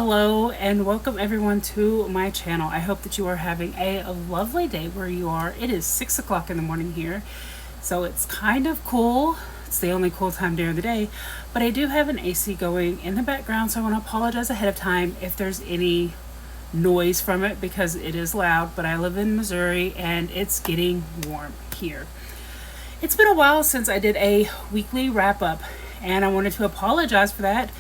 Hello and welcome everyone to my channel. I hope that you are having a lovely day where you are. It is 6 o'clock in the morning here, so it's kind of cool. It's the only cool time during the day, but I do have an AC going in the background, so I want to apologize ahead of time if there's any noise from it because it is loud, but I live in Missouri and it's getting warm here. It's been a while since I did a weekly wrap up and I wanted to apologize for that.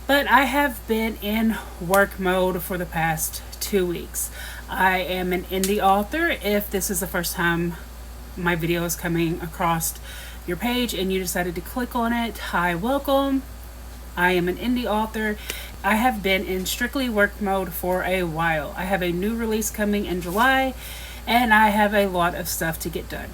But I have been in work mode for the past 2 weeks. I am an indie author. If this is the first time my video is coming across your page and you decided to click on it, hi, welcome. I am an indie author. I have been in strictly work mode for a while. I have a new release coming in July and I have a lot of stuff to get done.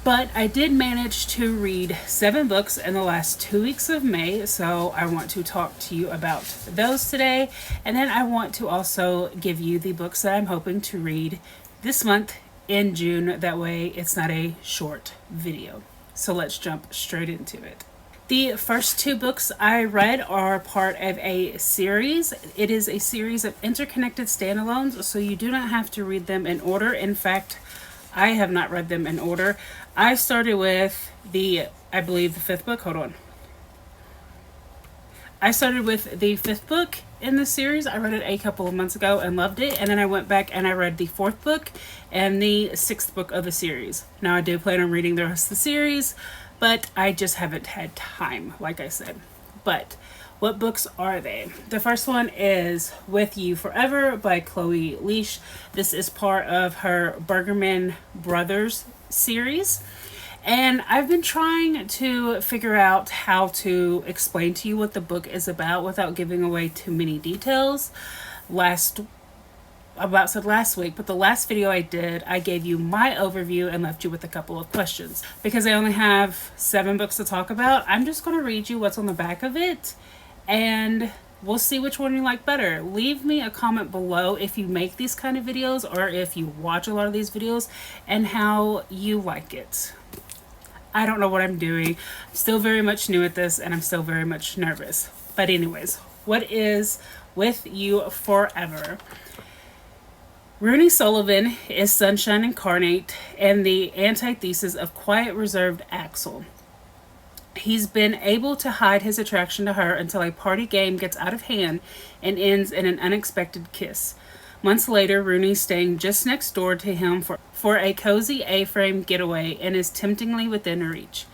But I did manage to read 7 books in the last 2 weeks of May, so I want to talk to you about those today. And then I want to also give you the books that I'm hoping to read this month in June. That way it's not a short video. So let's jump straight into it. The first 2 books I read are part of a series. It is a series of interconnected standalones, so you do not have to read them in order. In fact, I have not read them in order. I started with I believe the 5th book. Hold on. I started with the 5th book in the series. I read it a couple of months ago and loved it. And then I went back and I read the 4th book and the 6th book of the series. Now I do plan on reading the rest of the series, but I just haven't had time, like I said. But what books are they? The first one is With You Forever by Chloe Leish. This is part of her Bergerman Brothers series. And I've been trying to figure out how to explain to you what the book is about without giving away too many details. Last week, but the last video I did, I gave you my overview and left you with a couple of questions. Because I only have 7 books to talk about, I'm just going to read you what's on the back of it and we'll see which one you like better. Leave me a comment below if you make these kind of videos or if you watch a lot of these videos and how you like it. I don't know what I'm doing. I'm still very much new at this and I'm still very much nervous. But anyways, what is With You Forever? Rooney Sullivan is sunshine incarnate and the antithesis of quiet, reserved Axel. He's been able to hide his attraction to her until a party game gets out of hand and ends in an unexpected kiss. Months later, Rooney's staying just next door to him for a cozy A-frame getaway and is temptingly within reach.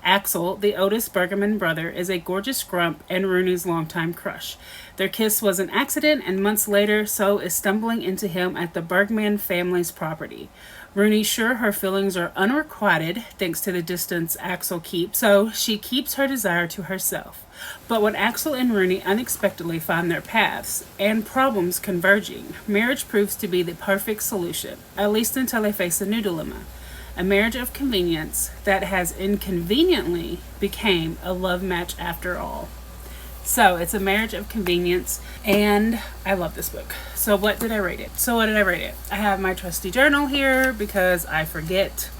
Axel, the oldest Bergerman brother, is a gorgeous grump and Rooney's longtime crush. Their kiss was an accident, and months later, so is stumbling into him at the Bergman family's property. Rooney's sure her feelings are unrequited thanks to the distance Axel keeps, so she keeps her desire to herself. But when Axel and Rooney unexpectedly find their paths and problems converging, marriage proves to be the perfect solution, at least until they face a new dilemma. A marriage of convenience that has inconveniently became a love match after all. So it's a marriage of convenience and I love this book. So what did I rate it? I have my trusty journal here because I forget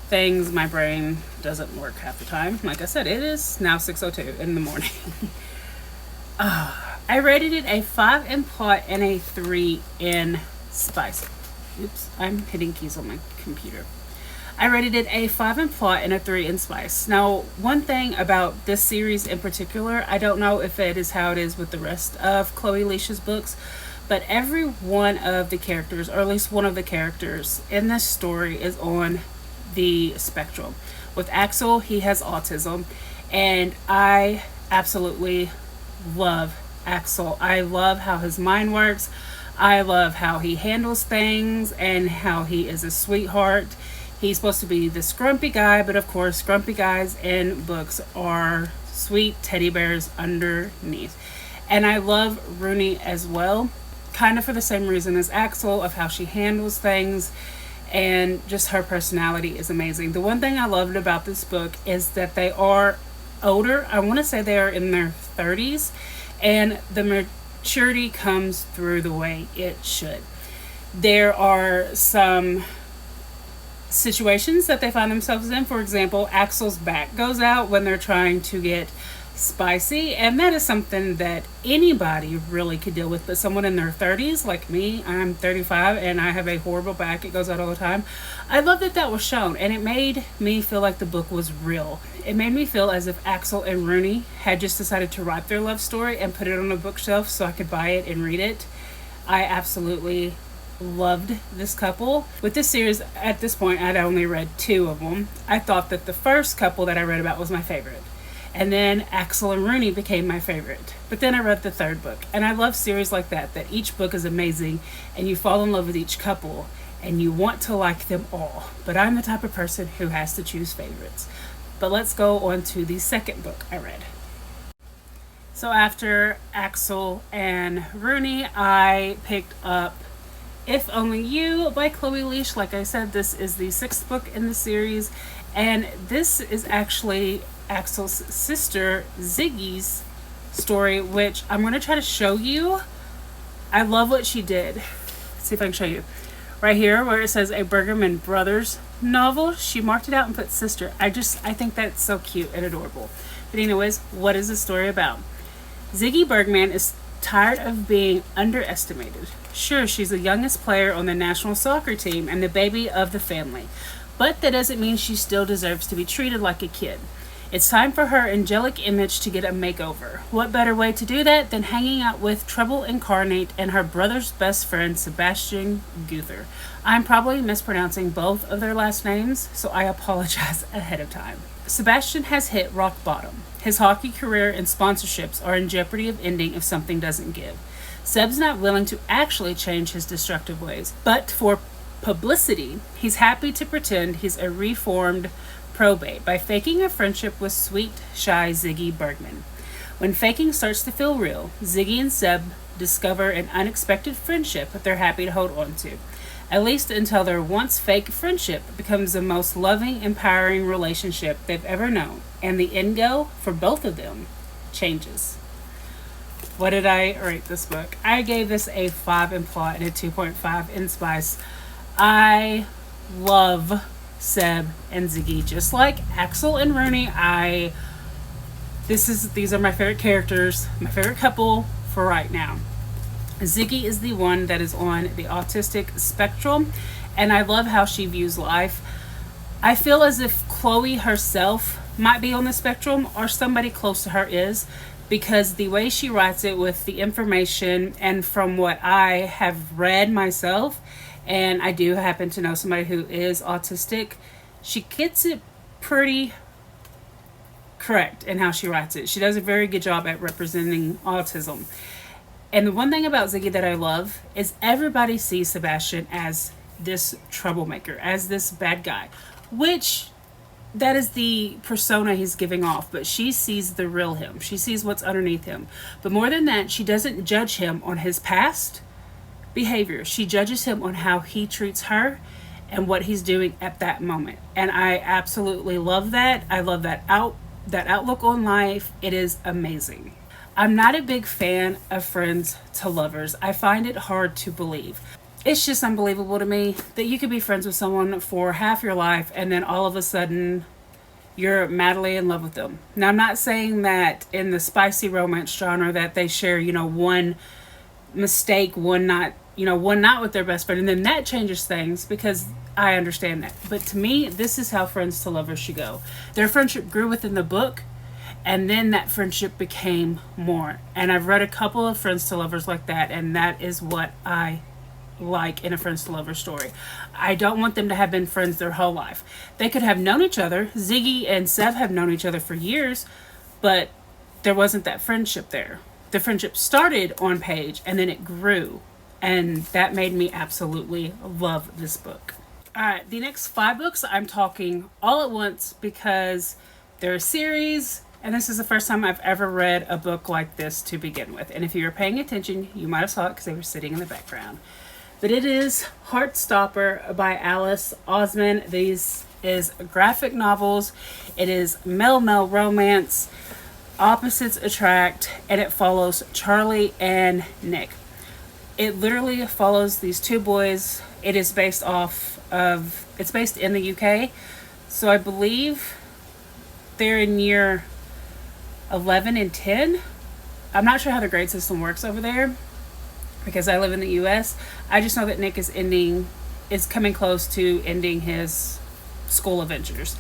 things. My brain doesn't work half the time. Like I said, it is now 6:02 in the morning. I rated it a 5 in plot and a 3 in spice. Oops, I'm hitting keys on my computer. I rated it a 5 in plot and a 3 in spice. Now, one thing about this series in particular, I don't know if it is how it is with the rest of Chloe Leish's books, but every one of the characters, or at least one of the characters in this story, is on the spectrum. With Axel, he has autism, and I absolutely love Axel. I love how his mind works. I love how he handles things and how he is a sweetheart. He's supposed to be this grumpy guy, but of course, grumpy guys in books are sweet teddy bears underneath. And I love Rooney as well, kind of for the same reason as Axel, of how she handles things, and just her personality is amazing. The one thing I loved about this book is that they are older. I want to say they are in their 30s, and the maturity comes through the way it should. There are some situations that they find themselves in. For example, Axel's back goes out when they're trying to get spicy, and that is something that anybody really could deal with, but someone in their 30s like me, I'm 35 and I have a horrible back, it goes out all the time. I love that that was shown, and it made me feel like the book was real. It made me feel as if Axel and Rooney had just decided to write their love story and put it on a bookshelf so I could buy it and read it. I absolutely loved this couple. With this series, at this point, I'd only read 2 of them. I thought that the first couple that I read about was my favorite. And then Axel and Rooney became my favorite. But then I read the 3rd book. And I love series like that each book is amazing and you fall in love with each couple and you want to like them all. But I'm the type of person who has to choose favorites. But let's go on to the 2nd book I read. So after Axel and Rooney, I picked up If Only You by Chloe Leash. Like I said, this is the 6th book in the series. And this is actually Axel's sister Ziggy's story, which I'm going to try to show you. I love what she did. Let's see if I can show you. Right here where it says a Bergman Brothers novel, she marked it out and put sister. I think that's so cute and adorable. But anyways, what is the story about? Ziggy Bergman is tired of being underestimated. Sure, she's the youngest player on the national soccer team and the baby of the family, but that doesn't mean she still deserves to be treated like a kid. It's time for her angelic image to get a makeover. What better way to do that than hanging out with Trouble Incarnate and her brother's best friend, Sebastian Guther. I'm probably mispronouncing both of their last names, so I apologize ahead of time. Sebastian has hit rock bottom. His hockey career and sponsorships are in jeopardy of ending if something doesn't give. Seb's not willing to actually change his destructive ways, but for publicity, he's happy to pretend he's a reformed probate by faking a friendship with sweet, shy Ziggy Bergman. When faking starts to feel real, Ziggy and Seb discover an unexpected friendship that they're happy to hold on to, at least until their once fake friendship becomes the most loving, empowering relationship they've ever known, and the end goal for both of them changes. What did I rate this book? I gave this a 5 in plot and a 2.5 in spice. I love Seb and Ziggy, just like Axel and Rooney. These are my favorite characters, my favorite couple for right now. Ziggy is the one that is on the autistic spectrum, and I love how she views life. I feel as if Chloe herself might be on the spectrum, or somebody close to her is, because the way she writes it with the information and from what I have read myself, and I do happen to know somebody who is autistic, she gets it pretty correct in how she writes it. She does a very good job at representing autism. And the one thing about Ziggy that I love is everybody sees Sebastian as this troublemaker, as this bad guy, which that is the persona he's giving off, but she sees the real him. She sees what's underneath him. But more than that, she doesn't judge him on his past behavior. She judges him on how he treats her and what he's doing at that moment. And I absolutely love that. I love that outlook on life. It is amazing. I'm not a big fan of friends to lovers. I find it hard to believe. It's just unbelievable to me that you could be friends with someone for half your life and then all of a sudden you're madly in love with them. Now, I'm not saying that in the spicy romance genre that they share, one mistake, one night with their best friend, and then that changes things, because I understand that. But to me, this is how friends to lovers should go. Their friendship grew within the book, and then that friendship became more. And I've read a couple of friends to lovers like that, and that is what I like in a friends to lovers story. I don't want them to have been friends their whole life. They could have known each other. Ziggy and Seb have known each other for years, but there wasn't that friendship there. The friendship started on page and then it grew, and that made me absolutely love this book. Alright, the next 5 books I'm talking all at once because they're a series, and this is the first time I've ever read a book like this to begin with. And if you were paying attention, you might have saw it because they were sitting in the background. But it is Heartstopper by Alice Osman. These is graphic novels. It is male romance. Opposites attract, and it follows Charlie and Nick. It literally follows these 2 boys. It is based in the UK. So I believe they're in year 11 and 10. I'm not sure how the grade system works over there because I live in the US. I just know that Nick is coming close to ending his school adventures.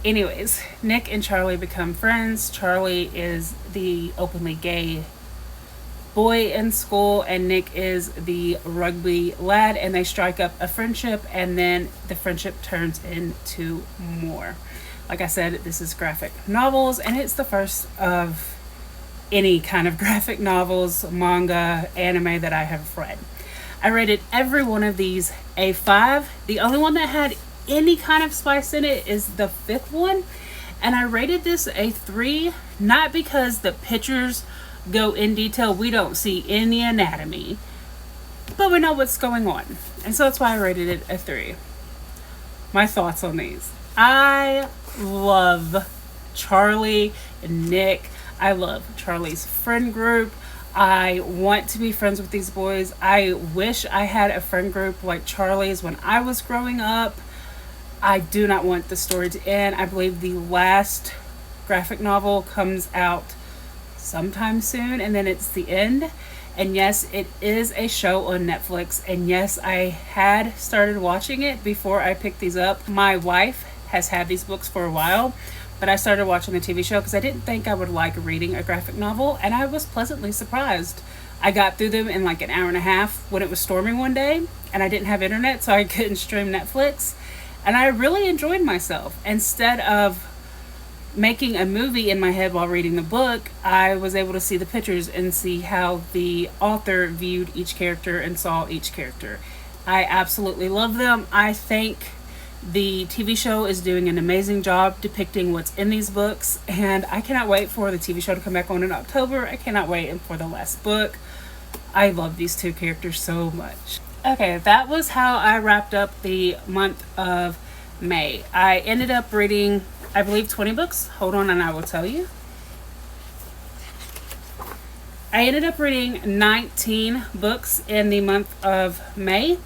Anyways, Nick and Charlie become friends. Charlie is the openly gay boy in school, and Nick is the rugby lad, and they strike up a friendship, and then the friendship turns into more. Like I said, this is graphic novels, and it's the first of any kind of graphic novels, manga, anime that I have read. I rated every one of these a 5. The only one that had any kind of spice in it is the 5th one, and I rated this a 3, not because the pictures go in detail. We don't see any anatomy, but we know what's going on, and so that's why I rated it a 3. My thoughts on these: I love Charlie and Nick. I love Charlie's friend group. I want to be friends with these boys. I wish I had a friend group like Charlie's when I was growing up. I do not want the story to end. I believe the last graphic novel comes out sometime soon, and then it's the end. And yes, it is a show on Netflix, and yes, I had started watching it before I picked these up. My wife has had these books for a while, but I started watching the TV show because I didn't think I would like reading a graphic novel, and I was pleasantly surprised. I got through them in like an hour and a half when it was storming one day, and I didn't have internet, so I couldn't stream Netflix, and I really enjoyed myself. Instead of making a movie in my head while reading the book, I was able to see the pictures and see how the author viewed each character and saw each character. I absolutely love them. I think the TV show is doing an amazing job depicting what's in these books, and I cannot wait for the TV show to come back on in October. I cannot wait for the last book. I love these two characters so much. Okay, that was how I wrapped up the month of May. I ended up reading, I believe, 20 books. Hold on and I will tell you. I ended up reading 19 books in the month of May.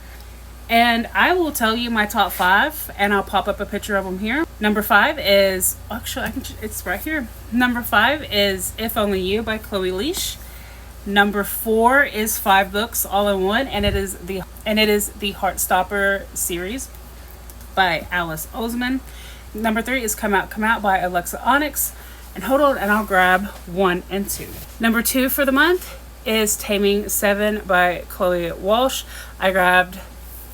And I will tell you my top 5, and I'll pop up a picture of them here. Number 5 is, actually, it's right here. Number 5 is If Only You by Chloe Leash. Number 4 is 5 books all in one, and it is the Heartstopper series by Alice Oseman. Number 3 is Come Out by Alexa Onyx. And hold on, and I'll grab 1 and 2. Number 2 for the month is Taming 7 by Chloe Walsh. I grabbed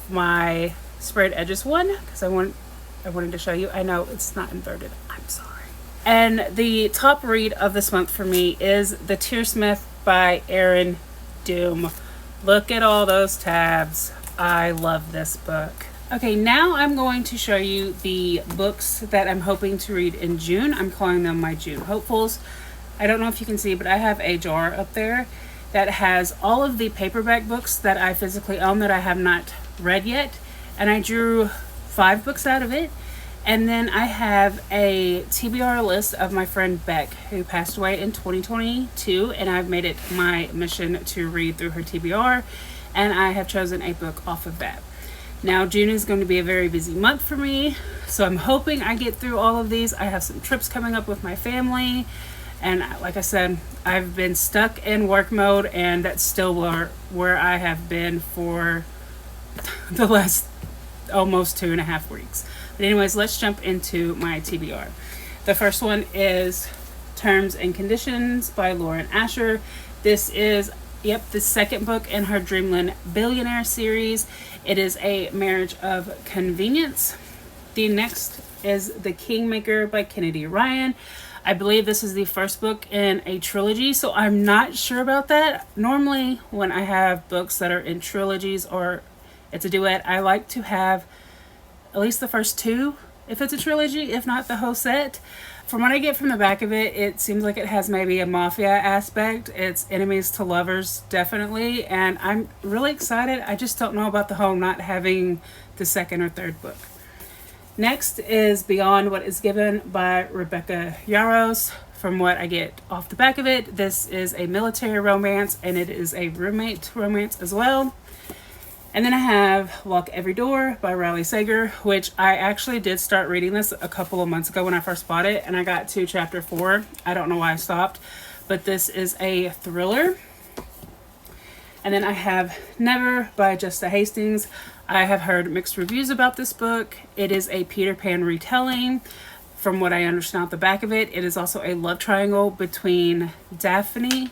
my sprayed edges one because I wanted to show you. I know it's not inverted. I'm sorry. And the top read of this month for me is The Tearsmith by Erin Doom. Look at all those tabs. I love this book. Okay, now I'm going to show you the books that I'm hoping to read in June. I'm calling them my June hopefuls. I don't know if you can see, but I have a jar up there that has all of the paperback books that I physically own that I have not read yet, and I drew 5 books out of it. And then I have a TBR list of my friend Beck, who passed away in 2022, and I've made it my mission to read through her TBR, and I have chosen a book off of that. Now, June is going to be a very busy month for me, so I'm hoping I get through all of these. I have some trips coming up with my family, and like I said, I've been stuck in work mode, and that's still where I have been for the last almost 2.5 weeks. But anyways, let's jump into my TBR. The first one is Terms and Conditions by Lauren Asher. This is the second book in her Dreamland Billionaire series. It is a marriage of convenience. The next is The Kingmaker by Kennedy Ryan. I believe this is the first book in a trilogy, so I'm not sure about that. Normally, when I have books that are in trilogies or it's a duet, I like to have at least the first 2 if it's a trilogy, if not the whole set. From what I get from the back of it, it seems like it has maybe a mafia aspect. It's enemies to lovers, definitely, and I'm really excited. I just don't know about the whole not having the second or third book. Next is Beyond What Is Given by Rebecca Yarros. From what I get off the back of it, this is a military romance, and it is a roommate romance as well. And then I have Lock Every Door by Riley Sager, which I actually did start reading this a couple of months ago when I first bought it, and I got to chapter 4. I don't know why I stopped, but this is a thriller. And then I have Never by Justa Hastings. I have heard mixed reviews about this book. It is a Peter Pan retelling. From what I understand out the back of it, it is also a love triangle between Daphne,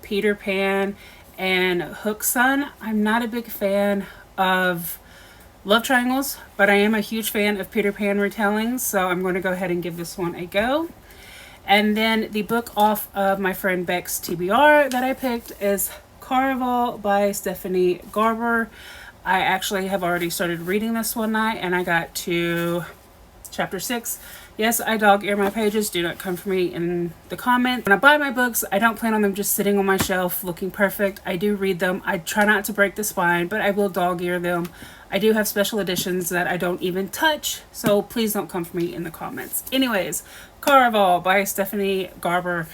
Peter Pan, and Hook's son. I'm not a big fan of love triangles, but I am a huge fan of Peter Pan retellings, so I'm going to go ahead and give this one a go. And then the book off of my friend Beck's TBR that I picked is Caraval by Stephanie Garber. I actually have already started reading this one night, and I got to chapter 6. Yes, I dog ear my pages. Do not come for me in the comments. When I buy my books, I don't plan on them just sitting on my shelf looking perfect. I do read them. I try not to break the spine, but I will dog ear them. I do have special editions that I don't even touch, so please don't come for me in the comments. Anyways, Caraval by Stephanie Garber.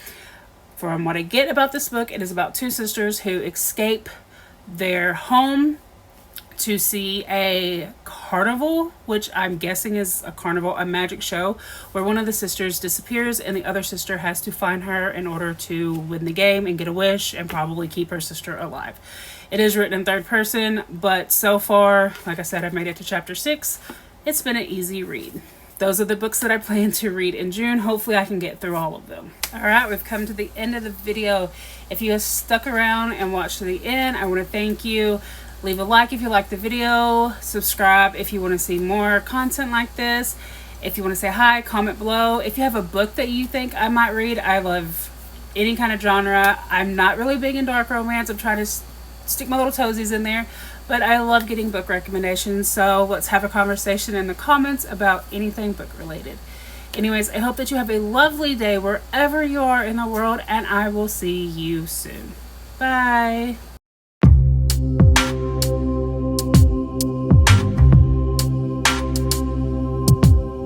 From what I get about this book, it is about two sisters who escape their home to see a carnival, which I'm guessing is a carnival, a magic show, where one of the sisters disappears and the other sister has to find her in order to win the game and get a wish and probably keep her sister alive. It is written in third person, but so far, like I said, I've made it to chapter 6. It's been an easy read. Those are the books that I plan to read in June. Hopefully I can get through all of them. Alright, we've come to the end of the video. If you have stuck around and watched to the end, I want to thank you. Leave a like if you like the video. Subscribe if you want to see more content like this. If you want to say hi, comment below. If you have a book that you think I might read, I love any kind of genre. I'm not really big in dark romance. I'm trying to stick my little toesies in there. But I love getting book recommendations. So let's have a conversation in the comments about anything book related. Anyways, I hope that you have a lovely day wherever you are in the world. And I will see you soon. Bye.